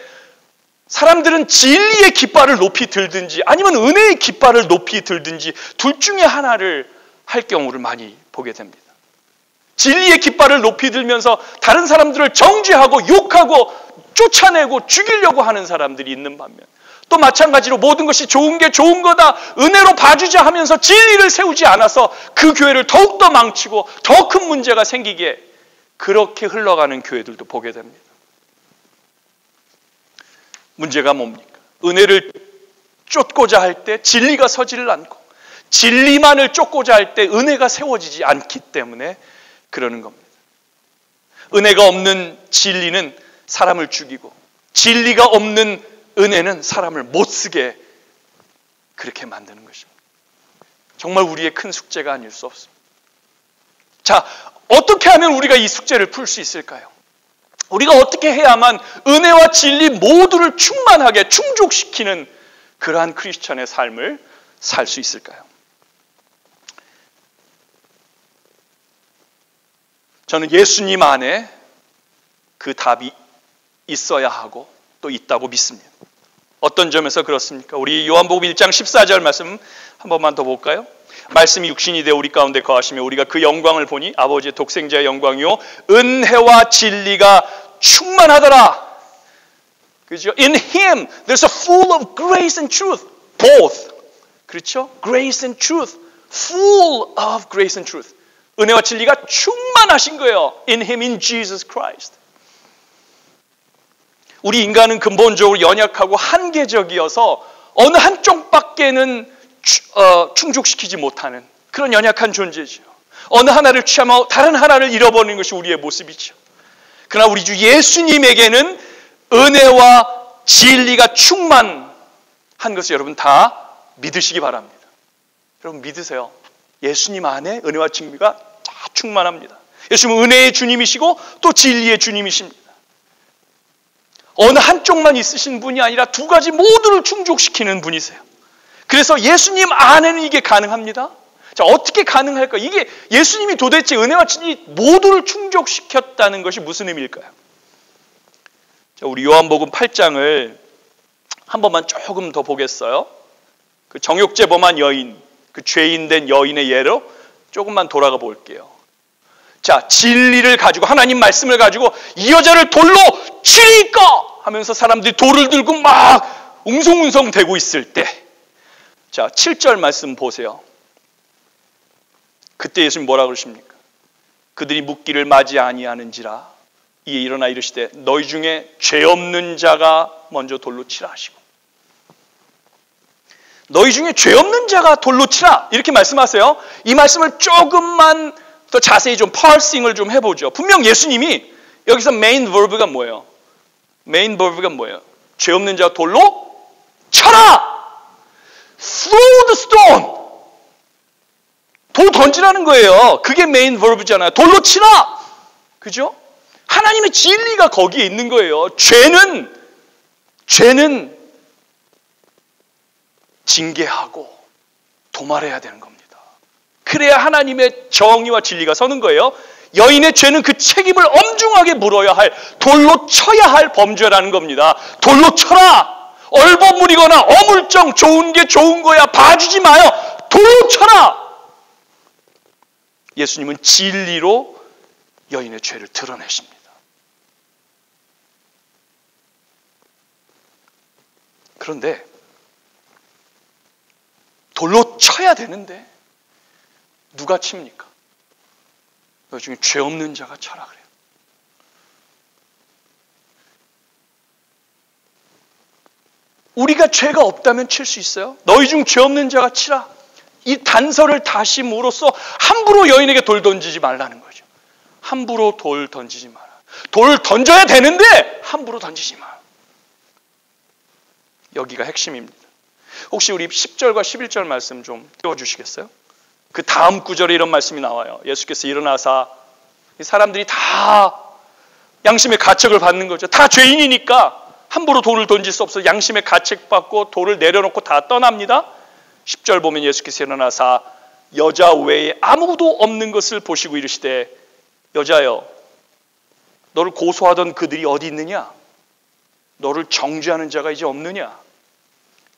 사람들은 진리의 깃발을 높이 들든지 아니면 은혜의 깃발을 높이 들든지 둘 중에 하나를 할 경우를 많이 보게 됩니다. 진리의 깃발을 높이 들면서 다른 사람들을 정죄하고 욕하고 쫓아내고 죽이려고 하는 사람들이 있는 반면 또 마찬가지로 모든 것이 좋은 게 좋은 거다, 은혜로 봐주자 하면서 진리를 세우지 않아서 그 교회를 더욱더 망치고 더 큰 문제가 생기게 그렇게 흘러가는 교회들도 보게 됩니다. 문제가 뭡니까? 은혜를 쫓고자 할 때 진리가 서지를 않고 진리만을 쫓고자 할 때 은혜가 세워지지 않기 때문에 그러는 겁니다. 은혜가 없는 진리는 사람을 죽이고 진리가 없는 은혜는 사람을 못쓰게 그렇게 만드는 것입니다. 정말 우리의 큰 숙제가 아닐 수 없습니다. 자, 어떻게 하면 우리가 이 숙제를 풀 수 있을까요? 우리가 어떻게 해야만 은혜와 진리 모두를 충만하게 충족시키는 그러한 크리스천의 삶을 살 수 있을까요? 저는 예수님 안에 그 답이 있어야 하고 또 있다고 믿습니다. 어떤 점에서 그렇습니까? 우리 요한복음 1장 14절 말씀 한 번만 더 볼까요? 말씀이 육신이 되어 우리 가운데 거하시며 우리가 그 영광을 보니 아버지의 독생자의 영광이요 은혜와 진리가 충만하더라. 그렇죠? In Him there's a full of grace and truth. Both. 그렇죠? Grace and truth. Full of grace and truth. 은혜와 진리가 충만하신 거예요. In Him, in Jesus Christ. 우리 인간은 근본적으로 연약하고 한계적이어서 어느 한쪽밖에는 충족시키지 못하는 그런 연약한 존재죠. 어느 하나를 취하면 다른 하나를 잃어버리는 것이 우리의 모습이죠. 그러나 우리 주 예수님에게는 은혜와 진리가 충만한 것을 여러분 다 믿으시기 바랍니다. 여러분 믿으세요. 예수님 안에 은혜와 진리가 다 충만합니다. 예수님은 은혜의 주님이시고 또 진리의 주님이십니다. 어느 한쪽만 있으신 분이 아니라 두 가지 모두를 충족시키는 분이세요. 그래서 예수님 안에는 이게 가능합니다. 자, 어떻게 가능할까? 이게 예수님이 도대체 은혜와 진리 모두를 충족시켰다는 것이 무슨 의미일까요? 자, 우리 요한복음 8장을 한 번만 조금 더 보겠어요. 그 정욕죄범한 여인, 그 죄인된 여인의 예로 조금만 돌아가 볼게요. 자, 진리를 가지고 하나님 말씀을 가지고 이 여자를 돌로 치리까 하면서 사람들이 돌을 들고 막 웅성웅성 대고 있을 때, 자 7절 말씀 보세요. 그때 예수님 뭐라 그러십니까? 그들이 묻기를 맞이 아니하는지라 이에 일어나 이르시되 너희 중에 죄 없는 자가 먼저 돌로 치라 하시고, 너희 중에 죄 없는 자가 돌로 치라 이렇게 말씀하세요. 이 말씀을 조금만 더 자세히 좀 파싱을 좀 해보죠. 분명 예수님이 여기서 메인 버브가 뭐예요? 메인 버브가 뭐예요? 죄 없는 자 돌로 쳐라! Throw the stone! 돌 던지라는 거예요. 그게 메인 버브잖아요. 돌로 치라! 그죠? 하나님의 진리가 거기에 있는 거예요. 죄는 징계하고 도말해야 되는 겁니다. 그래야 하나님의 정의와 진리가 서는 거예요. 여인의 죄는 그 책임을 엄중하게 물어야 할, 돌로 쳐야 할 범죄라는 겁니다. 돌로 쳐라! 얼버무리거나 어물쩡 좋은 게 좋은 거야 봐주지 마요. 돌로 쳐라! 예수님은 진리로 여인의 죄를 드러내십니다. 그런데 돌로 쳐야 되는데 누가 칩니까? 너희 중에 죄 없는 자가 쳐라 그래요. 우리가 죄가 없다면 칠 수 있어요? 너희 중 죄 없는 자가 치라. 이 단서를 다심으로써 함부로 여인에게 돌 던지지 말라는 거죠. 함부로 돌 던지지 마라. 돌 던져야 되는데 함부로 던지지 마. 여기가 핵심입니다. 혹시 우리 10절과 11절 말씀 좀 띄워주시겠어요? 그 다음 구절에 이런 말씀이 나와요. 예수께서 일어나사, 사람들이 다 양심의 가책을 받는 거죠. 다 죄인이니까 함부로 돌을 던질 수 없어 양심의 가책받고 돌을 내려놓고 다 떠납니다. 10절 보면 예수께서 일어나사 여자 외에 아무도 없는 것을 보시고 이르시되 여자여 너를 고소하던 그들이 어디 있느냐? 너를 정죄하는 자가 이제 없느냐?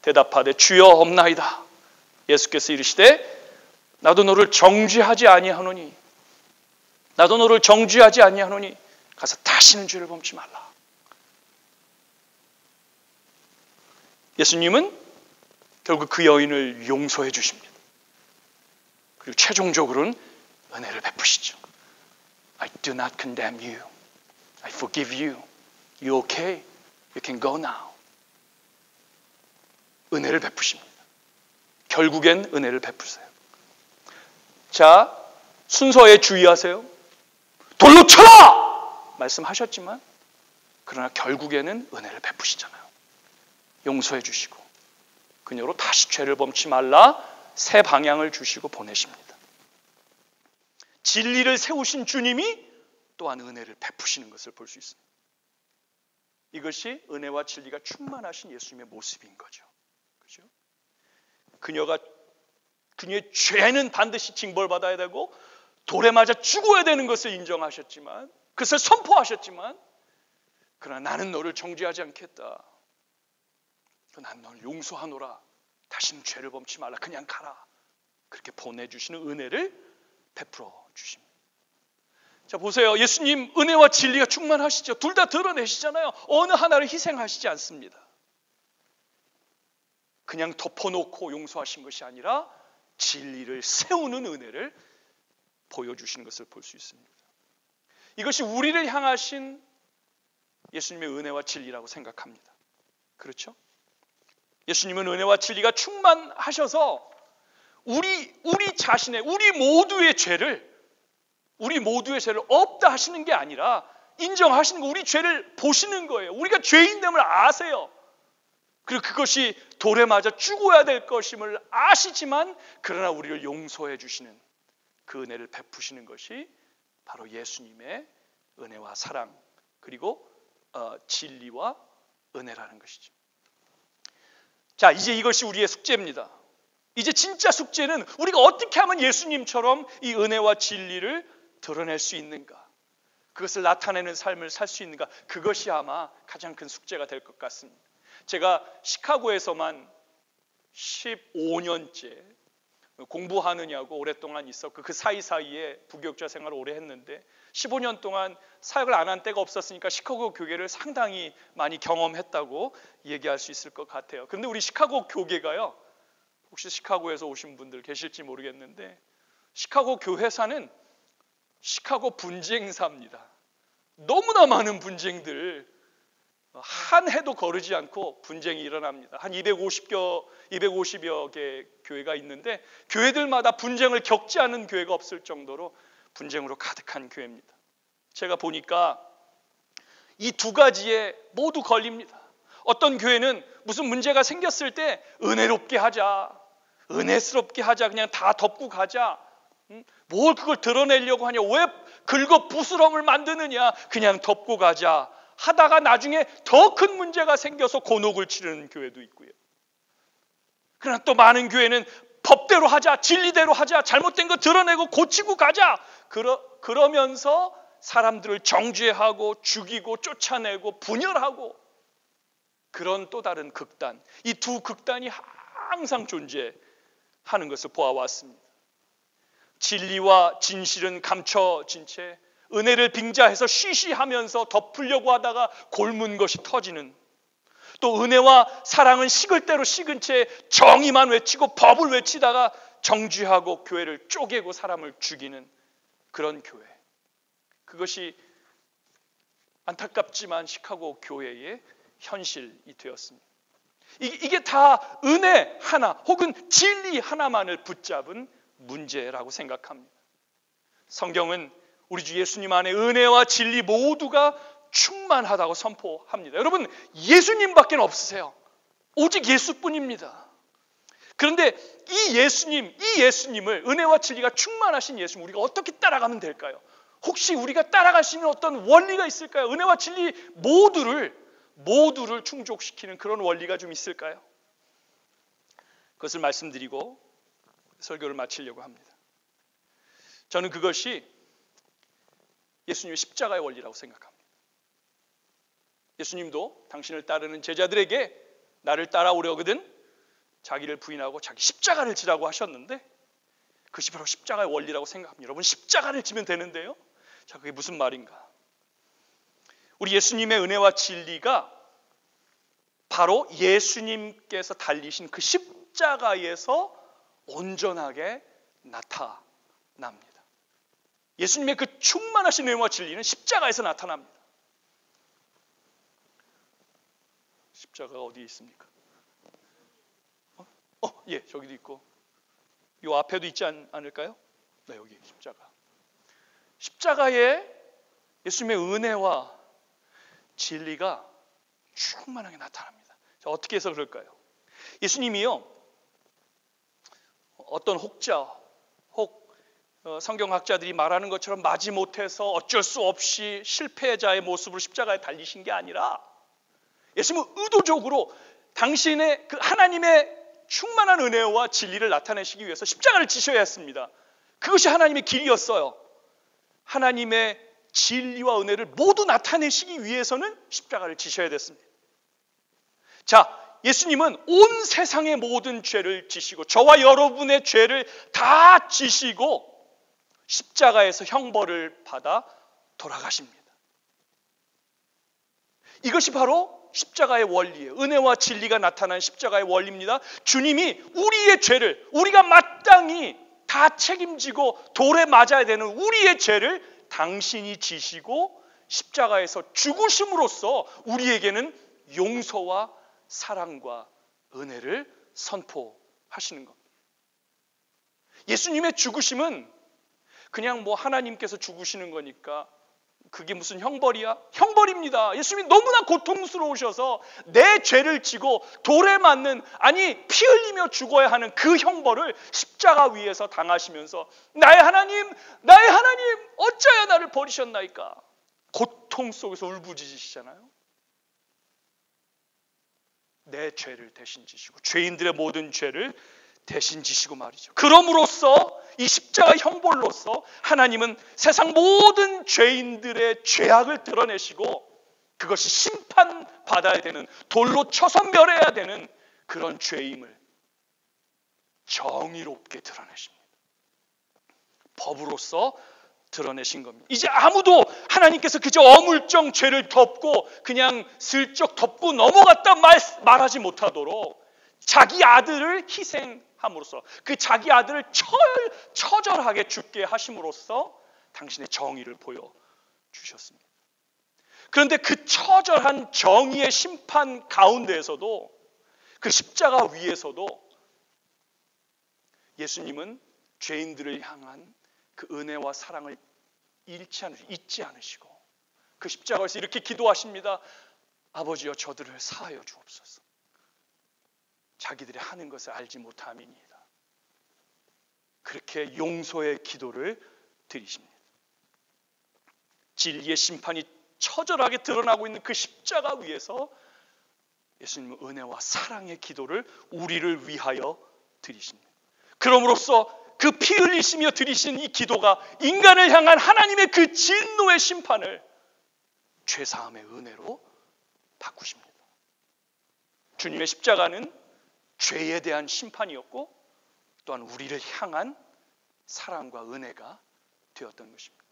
대답하되 주여 없나이다. 예수께서 이르시되 나도 너를 정죄하지 아니하노니 나도 너를 정죄하지 아니하노니 가서 다시는 죄를 범치 말라. 예수님은 결국 그 여인을 용서해 주십니다. 그리고 최종적으로는 은혜를 베푸시죠. I do not condemn you. I forgive you. You okay? You can go now. 은혜를 베푸십니다. 결국엔 은혜를 베푸세요. 자, 순서에 주의하세요. 돌로 쳐라! 말씀하셨지만 그러나 결국에는 은혜를 베푸시잖아요. 용서해 주시고 그녀로 다시 죄를 범치 말라 새 방향을 주시고 보내십니다. 진리를 세우신 주님이 또한 은혜를 베푸시는 것을 볼 수 있습니다. 이것이 은혜와 진리가 충만하신 예수님의 모습인 거죠. 그렇죠? 그녀의 죄는 반드시 징벌받아야 되고 돌에 맞아 죽어야 되는 것을 인정하셨지만, 그것을 선포하셨지만, 그러나 나는 너를 정죄하지 않겠다. 난 너를 용서하노라. 다시는 죄를 범치 말라. 그냥 가라. 그렇게 보내주시는 은혜를 베풀어 주십니다. 자, 보세요. 예수님 은혜와 진리가 충만하시죠. 둘 다 드러내시잖아요. 어느 하나를 희생하시지 않습니다. 그냥 덮어놓고 용서하신 것이 아니라 진리를 세우는 은혜를 보여주시는 것을 볼 수 있습니다. 이것이 우리를 향하신 예수님의 은혜와 진리라고 생각합니다. 그렇죠? 예수님은 은혜와 진리가 충만하셔서 우리 자신의 우리 모두의 죄를 없다 하시는 게 아니라 인정하시는 거, 우리 죄를 보시는 거예요. 우리가 죄인됨을 아세요. 그리고 그것이 돌에 맞아 죽어야 될 것임을 아시지만 그러나 우리를 용서해 주시는 그 은혜를 베푸시는 것이 바로 예수님의 은혜와 사랑, 그리고 진리와 은혜라는 것이죠. 자, 이제 이것이 우리의 숙제입니다. 이제 진짜 숙제는 우리가 어떻게 하면 예수님처럼 이 은혜와 진리를 드러낼 수 있는가, 그것을 나타내는 삶을 살 수 있는가, 그것이 아마 가장 큰 숙제가 될 것 같습니다. 제가 시카고에서만 15년째 공부하느냐고 오랫동안 있었고 그 사이사이에 부교육자 생활을 오래 했는데 15년 동안 사역을 안 한 때가 없었으니까 시카고 교계를 상당히 많이 경험했다고 얘기할 수 있을 것 같아요. 그런데 우리 시카고 교계가요, 혹시 시카고에서 오신 분들 계실지 모르겠는데 시카고 교회사는 시카고 분쟁사입니다. 너무나 많은 분쟁들, 한 해도 거르지 않고 분쟁이 일어납니다. 한 250여 개 교회가 있는데 교회들마다 분쟁을 겪지 않은 교회가 없을 정도로 분쟁으로 가득한 교회입니다. 제가 보니까 이 두 가지에 모두 걸립니다. 어떤 교회는 무슨 문제가 생겼을 때 은혜롭게 하자, 은혜스럽게 하자, 그냥 다 덮고 가자, 뭘 그걸 드러내려고 하냐, 왜 긁어 부스럼을 만드느냐, 그냥 덮고 가자 하다가 나중에 더 큰 문제가 생겨서 곤혹을 치르는 교회도 있고요. 그러나 또 많은 교회는 법대로 하자, 진리대로 하자, 잘못된 거 드러내고 고치고 가자, 그러면서 사람들을 정죄하고 죽이고 쫓아내고 분열하고, 그런 또 다른 극단, 이 두 극단이 항상 존재하는 것을 보아왔습니다. 진리와 진실은 감춰진 채 은혜를 빙자해서 쉬쉬하면서 덮으려고 하다가 골문 것이 터지는, 또 은혜와 사랑은 식을 대로 식은 채 정의만 외치고 법을 외치다가 정죄하고 교회를 쪼개고 사람을 죽이는 그런 교회, 그것이 안타깝지만 시카고 교회의 현실이 되었습니다. 이게 다 은혜 하나 혹은 진리 하나만을 붙잡은 문제라고 생각합니다. 성경은 우리 주 예수님 안에 은혜와 진리 모두가 충만하다고 선포합니다. 여러분, 예수님밖에 없으세요. 오직 예수뿐입니다. 그런데 이 예수님을, 은혜와 진리가 충만하신 예수님, 우리가 어떻게 따라가면 될까요? 혹시 우리가 따라갈 수 있는 어떤 원리가 있을까요? 은혜와 진리 모두를 충족시키는 그런 원리가 좀 있을까요? 그것을 말씀드리고 설교를 마치려고 합니다. 저는 그것이 예수님의 십자가의 원리라고 생각합니다. 예수님도 당신을 따르는 제자들에게 나를 따라오려거든 자기를 부인하고 자기 십자가를 지라고 하셨는데, 그것이 바로 십자가의 원리라고 생각합니다. 여러분, 십자가를 지면 되는데요. 자, 그게 무슨 말인가? 우리 예수님의 은혜와 진리가 바로 예수님께서 달리신 그 십자가에서 온전하게 나타납니다. 예수님의 그 충만하신 은혜와 진리는 십자가에서 나타납니다. 십자가가 어디에 있습니까? 예, 저기도 있고 이 앞에도 있지 않을까요? 네, 여기 십자가. 십자가에 예수님의 은혜와 진리가 충만하게 나타납니다. 자, 어떻게 해서 그럴까요? 예수님이요, 어떤 혹자, 성경학자들이 말하는 것처럼 마지못해서 어쩔 수 없이 실패자의 모습으로 십자가에 달리신 게 아니라 예수님은 의도적으로 당신의 그 하나님의 충만한 은혜와 진리를 나타내시기 위해서 십자가를 지셔야 했습니다. 그것이 하나님의 길이었어요. 하나님의 진리와 은혜를 모두 나타내시기 위해서는 십자가를 지셔야 됐습니다. 자, 예수님은 온 세상의 모든 죄를 지시고 저와 여러분의 죄를 다 지시고 십자가에서 형벌을 받아 돌아가십니다. 이것이 바로 십자가의 원리예요. 은혜와 진리가 나타난 십자가의 원리입니다. 주님이 우리의 죄를, 우리가 마땅히 다 책임지고 돌에 맞아야 되는 우리의 죄를 당신이 지시고 십자가에서 죽으심으로써 우리에게는 용서와 사랑과 은혜를 선포하시는 겁니다. 예수님의 죽으심은 그냥 하나님께서 죽으시는 거니까 그게 무슨 형벌이야? 형벌입니다. 예수님이 너무나 고통스러우셔서 내 죄를 지고 돌에 맞는, 아니 피 흘리며 죽어야 하는 그 형벌을 십자가 위에서 당하시면서 나의 하나님 어찌하여 나를 버리셨나이까? 고통 속에서 울부짖으시잖아요. 내 죄를 대신 지시고 죄인들의 모든 죄를 대신 지시고 말이죠. 그럼으로써 이 십자가 형벌로서 하나님은 세상 모든 죄인들의 죄악을 드러내시고 그것이 심판받아야 되는, 돌로 쳐서 멸해야 되는 그런 죄임을 정의롭게 드러내십니다. 법으로서 드러내신 겁니다. 이제 아무도 하나님께서 그저 어물쩡 죄를 덮고 그냥 슬쩍 덮고 넘어갔다 말하지 못하도록 자기 아들을 희생함으로써, 그 자기 아들을 처절하게 죽게 하심으로써 당신의 정의를 보여주셨습니다. 그런데 그 처절한 정의의 심판 가운데에서도, 그 십자가 위에서도 예수님은 죄인들을 향한 그 은혜와 사랑을 잊지 않으시고 그 십자가에서 이렇게 기도하십니다. 아버지여, 저들을 사하여 주옵소서. 자기들이 하는 것을 알지 못함이니이다. 그렇게 용서의 기도를 드리십니다. 진리의 심판이 처절하게 드러나고 있는 그 십자가 위에서 예수님은 은혜와 사랑의 기도를 우리를 위하여 드리십니다. 그럼으로써 그 피 흘리시며 드리신 이 기도가 인간을 향한 하나님의 그 진노의 심판을 죄사함의 은혜로 바꾸십니다. 주님의 십자가는 죄에 대한 심판이었고 또한 우리를 향한 사랑과 은혜가 되었던 것입니다.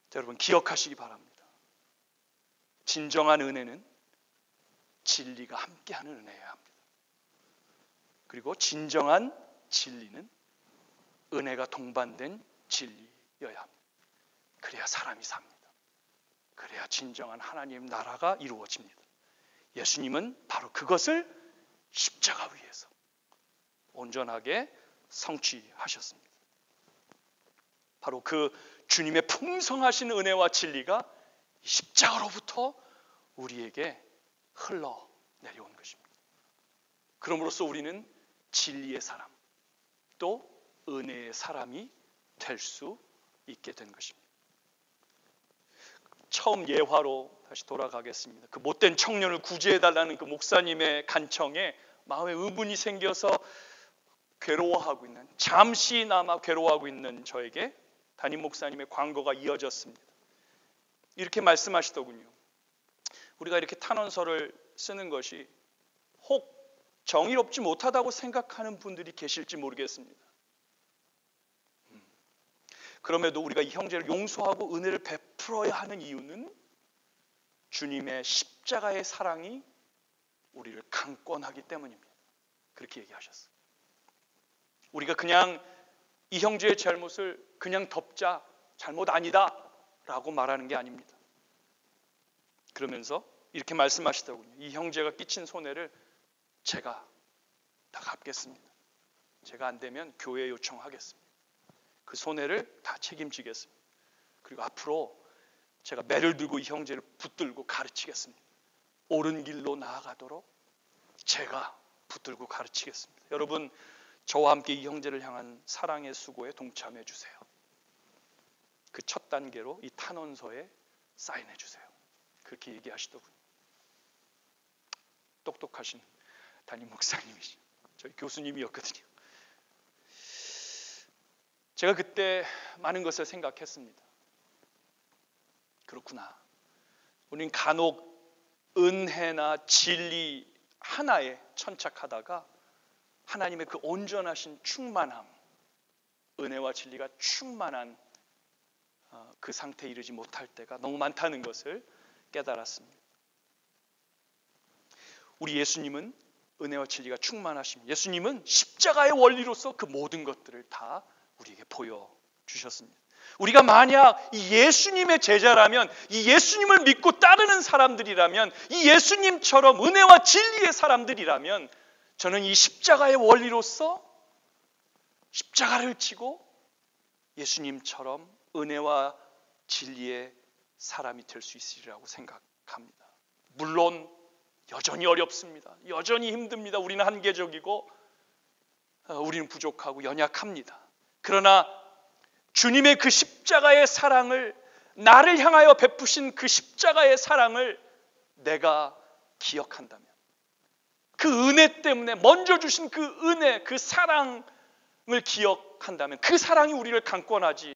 자, 여러분 기억하시기 바랍니다. 진정한 은혜는 진리가 함께하는 은혜여야 합니다. 그리고 진정한 진리는 은혜가 동반된 진리여야 합니다. 그래야 사람이 삽니다. 그래야 진정한 하나님 나라가 이루어집니다. 예수님은 바로 그것을 십자가 위에서 온전하게 성취하셨습니다. 바로 그 주님의 풍성하신 은혜와 진리가 십자가로부터 우리에게 흘러내려온 것입니다. 그럼으로써 우리는 진리의 사람, 또 은혜의 사람이 될 수 있게 된 것입니다. 처음 예화로 다시 돌아가겠습니다. 그 못된 청년을 구제해달라는 그 목사님의 간청에 마음에 의문이 생겨서 괴로워하고 있는, 잠시나마 괴로워하고 있는 저에게 담임 목사님의 광고가 이어졌습니다. 이렇게 말씀하시더군요. 우리가 이렇게 탄원서를 쓰는 것이 혹 정의롭지 못하다고 생각하는 분들이 계실지 모르겠습니다. 그럼에도 우리가 이 형제를 용서하고 은혜를 베풀어야 하는 이유는 주님의 십자가의 사랑이 우리를 강권하기 때문입니다. 그렇게 얘기하셨어요. 우리가 그냥 이 형제의 잘못을 그냥 덮자, 잘못 아니다 라고 말하는 게 아닙니다. 그러면서 이렇게 말씀하시더군요. 이 형제가 끼친 손해를 제가 다 갚겠습니다. 제가 안 되면 교회에 요청하겠습니다. 그 손해를 다 책임지겠습니다. 그리고 앞으로 제가 매를 들고 이 형제를 붙들고 가르치겠습니다. 옳은 길로 나아가도록 제가 붙들고 가르치겠습니다. 여러분, 저와 함께 이 형제를 향한 사랑의 수고에 동참해 주세요. 그 첫 단계로 이 탄원서에 사인해 주세요. 그렇게 얘기하시더군요. 똑똑하신 담임 목사님이시, 저희 교수님이었거든요. 제가 그때 많은 것을 생각했습니다. 그렇구나. 우리는 간혹 은혜나 진리 하나에 천착하다가 하나님의 그 온전하신 충만함, 은혜와 진리가 충만한 그 상태에 이르지 못할 때가 너무 많다는 것을 깨달았습니다. 우리 예수님은 은혜와 진리가 충만하십니다. 예수님은 십자가의 원리로서 그 모든 것들을 다 우리에게 보여주셨습니다. 우리가 만약 이 예수님의 제자라면, 이 예수님을 믿고 따르는 사람들이라면, 이 예수님처럼 은혜와 진리의 사람들이라면, 저는 이 십자가의 원리로서 십자가를 지고 예수님처럼 은혜와 진리의 사람이 될 수 있으리라고 생각합니다. 물론 여전히 어렵습니다. 여전히 힘듭니다. 우리는 한계적이고 우리는 부족하고 연약합니다. 그러나 주님의 그 십자가의 사랑을, 나를 향하여 베푸신 그 십자가의 사랑을 내가 기억한다면, 그 은혜 때문에 먼저 주신 그 은혜, 그 사랑을 기억한다면, 그 사랑이 우리를 강권하지